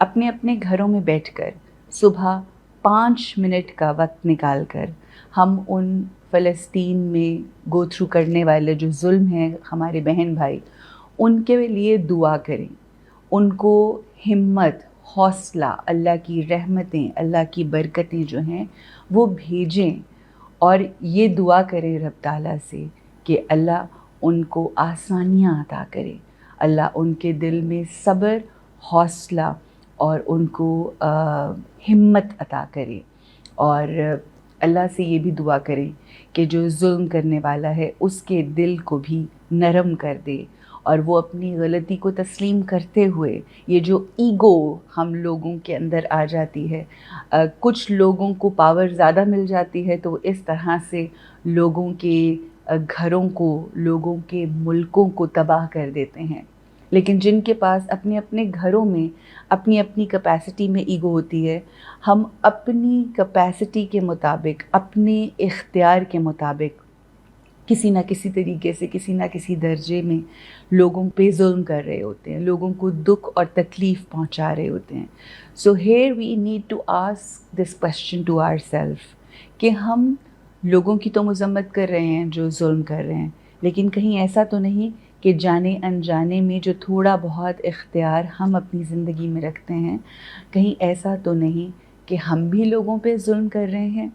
اپنے اپنے گھروں میں بیٹھ کر صبح 5 منٹ کا وقت نکال کر ہم ان فلسطین میں گو تھرو کرنے والے جو ظلم ہیں ہمارے بہن بھائی، ان کے لیے دعا کریں، ان کو ہمت، حوصلہ، اللہ کی رحمتیں، اللہ کی برکتیں جو ہیں وہ بھیجیں، اور یہ دعا کریں رب تعالیٰ سے کہ اللہ ان کو آسانیاں عطا کرے، اللہ ان کے دل میں صبر، حوصلہ اور ان کو ہمت عطا کرے، اور اللہ سے یہ بھی دعا کریں کہ جو ظلم کرنے والا ہے اس کے دل کو بھی نرم کر دے، اور وہ اپنی غلطی کو تسلیم کرتے ہوئے، یہ جو ایگو ہم لوگوں کے اندر آ جاتی ہے، کچھ لوگوں کو پاور زیادہ مل جاتی ہے تو اس طرح سے لوگوں کے گھروں کو، لوگوں کے ملکوں کو تباہ کر دیتے ہیں، لیکن جن کے پاس اپنے اپنے گھروں میں اپنی اپنی کیپیسٹی میں ایگو ہوتی ہے، ہم اپنی کیپیسٹی کے مطابق، اپنے اختیار کے مطابق کسی نہ کسی طریقے سے، کسی نہ کسی درجے میں لوگوں پہ ظلم کر رہے ہوتے ہیں، لوگوں کو دکھ اور تکلیف پہنچا رہے ہوتے ہیں. So here we need to ask this question to our self کہ ہم لوگوں کی تو مذمت کر رہے ہیں جو ظلم کر رہے ہیں، لیکن کہیں ایسا تو نہیں کہ جانے انجانے میں جو تھوڑا بہت اختیار ہم اپنی زندگی میں رکھتے ہیں، کہیں ایسا تو نہیں کہ ہم بھی لوگوں پہ ظلم کر رہے ہیں،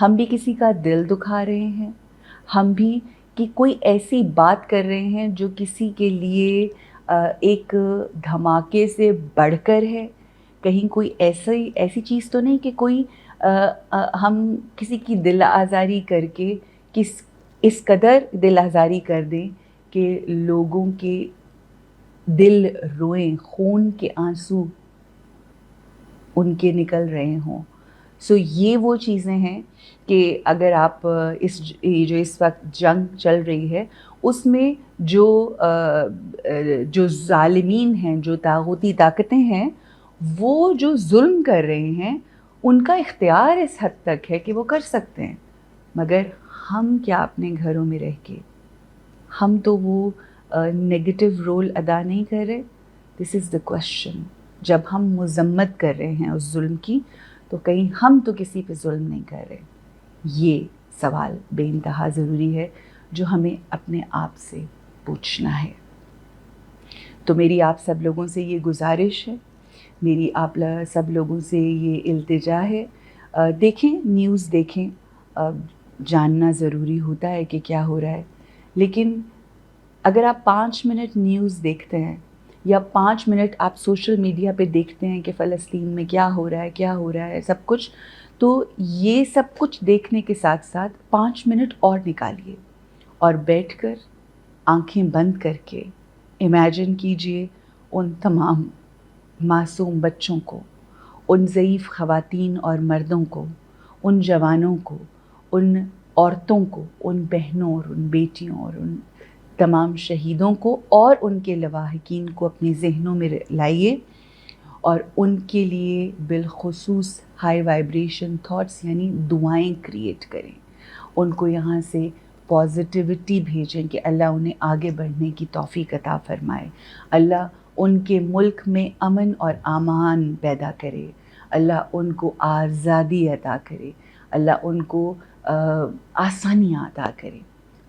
ہم بھی کسی کا دل دکھا رہے ہیں، ہم بھی کہ کوئی ایسی بات کر رہے ہیں جو کسی کے لیے ایک دھماکے سے بڑھ کر ہے، کہیں کوئی ایسی چیز تو نہیں کہ کوئی ہم کسی کی دل آزاری کر کے اس قدر دل آزاری کر دیں کہ لوگوں کے دل روئیں، خون کے آنسو ان کے نکل رہے ہوں. سو یہ وہ چیزیں ہیں کہ اگر آپ جو اس وقت جنگ چل رہی ہے اس میں جو ظالمین ہیں، جو طاغوتی طاقتیں ہیں، وہ جو ظلم کر رہے ہیں ان کا اختیار اس حد تک ہے کہ وہ کر سکتے ہیں، مگر ہم کیا اپنے گھروں میں رہ کے ہم تو وہ نیگیٹو رول ادا نہیں کر رہے؟ دس از دا کوشچن. جب ہم مذمت کر رہے ہیں اس ظلم کی تو کہیں ہم تو کسی پہ ظلم نہیں کر رہے؟ یہ سوال بے انتہا ضروری ہے جو ہمیں اپنے آپ سے پوچھنا ہے. تو میری آپ سب لوگوں سے یہ گزارش ہے، میری آپ سب لوگوں سے یہ التجا ہے، دیکھیں نیوز، دیکھیں، جاننا ضروری ہوتا ہے کہ کیا ہو رہا ہے، لیکن اگر آپ 5 منٹ نیوز دیکھتے ہیں یا 5 منٹ آپ سوشل میڈیا پہ دیکھتے ہیں کہ فلسطین میں کیا ہو رہا ہے سب کچھ، تو یہ سب کچھ دیکھنے کے ساتھ ساتھ 5 منٹ اور نکالیے اور بیٹھ کر آنکھیں بند کر کے امیجن کیجئے ان تمام معصوم بچوں کو، ان ضعیف خواتین اور مردوں کو، ان جوانوں کو، ان عورتوں کو، ان بہنوں اور ان بیٹیوں اور ان تمام شہیدوں کو اور ان کے لواحقین کو اپنے ذہنوں میں لائیے، اور ان کے لیے بالخصوص ہائی وائبریشن تھاٹس یعنی دعائیں کریٹ کریں، ان کو یہاں سے پازیٹیوٹی بھیجیں کہ اللہ انہیں آگے بڑھنے کی توفیق عطا فرمائے، اللہ ان کے ملک میں امن اور امان پیدا کرے، اللہ ان کو آزادی عطا کرے، اللہ ان کو آسانیاں عطا کرے.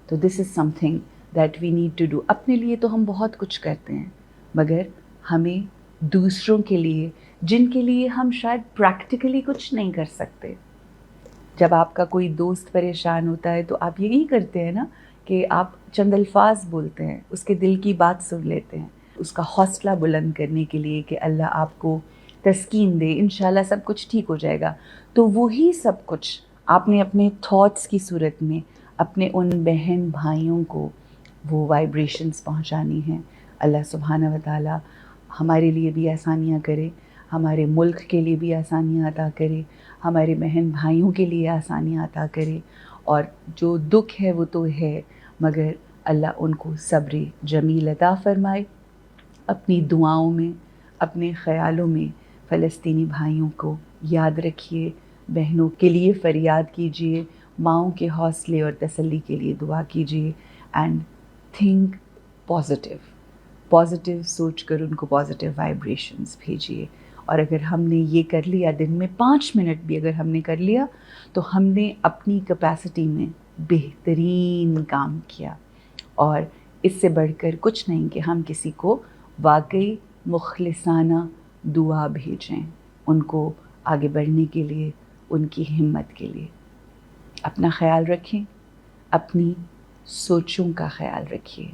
تو this is something that we need to do. اپنے لیے تو ہم بہت کچھ کرتے ہیں، مگر ہمیں دوسروں کے لیے، جن کے لیے ہم شاید پریکٹیکلی کچھ نہیں کر سکتے. جب آپ کا کوئی دوست پریشان ہوتا ہے تو آپ یہی کرتے ہیں نا کہ آپ چند الفاظ بولتے ہیں، اس کے دل کی بات سن لیتے ہیں، اس کا حوصلہ بلند کرنے کے لیے کہ اللہ آپ کو تسکین دے، انشاءاللہ سب کچھ ٹھیک ہو جائے گا. تو وہی سب کچھ آپ نے اپنے تھاٹس کی صورت میں اپنے ان بہن بھائیوں کو وہ وائبریشنز پہنچانی ہیں. اللہ سبحانہ و تعالی ہمارے لیے بھی آسانیاں کرے، ہمارے ملک کے لیے بھی آسانیاں عطا کرے، ہمارے بہن بھائیوں کے لیے آسانیاں عطا کرے، اور جو دکھ ہے وہ تو ہے، مگر اللہ ان کو صبر جمیل عطا فرمائے. اپنی دعاؤں میں، اپنے خیالوں میں فلسطینی بھائیوں کو یاد رکھیے، بہنوں کے لیے فریاد کیجیے، ماؤں کے حوصلے اور تسلی کے لیے دعا کیجیے، اینڈ تھنک پازیٹیو سوچ کر ان کو پازیٹیو وائبریشنز بھیجیے، اور اگر ہم نے یہ کر لیا، دن میں 5 منٹ بھی اگر ہم نے کر لیا، تو ہم نے اپنی کیپیسٹی میں بہترین کام کیا. اور اس سے بڑھ کر کچھ نہیں کہ ہم کسی کو واقعی مخلصانہ دعا بھیجیں ان کو آگے بڑھنے کے لیے، ان کی ہمت کے لیے. اپنا خیال رکھیں، اپنی سوچوں کا خیال رکھیے.